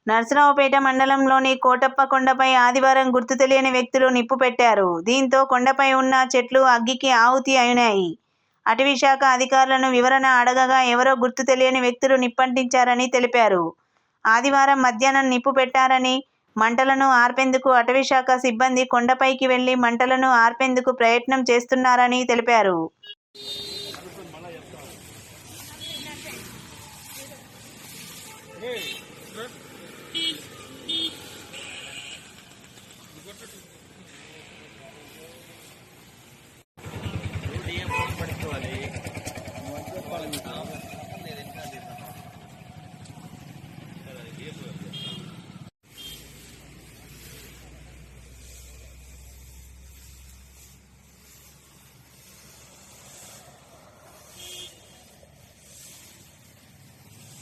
నర్సరావుపేట మండలంలోని కోటప్ప కొండపై ఆదివారం గుర్తు తెలియని వ్యక్తులు నిప్పు పెట్టారు. దీంతో కొండపై ఉన్న చెట్లు అగ్గికి ఆహుతి అయినాయి. అటవీశాఖ అధికారులను వివరణ అడగగా ఎవరో గుర్తు తెలియని వ్యక్తులు నిప్పంటించారని తెలిపారు. ఆదివారం మధ్యాహ్నం నిప్పు పెట్టారని, మంటలను ఆర్పేందుకు అటవీశాఖ సిబ్బంది కొండపైకి వెళ్లి మంటలను ఆర్పేందుకు ప్రయత్నం చేస్తున్నారని తెలిపారు. పడుకోవాలి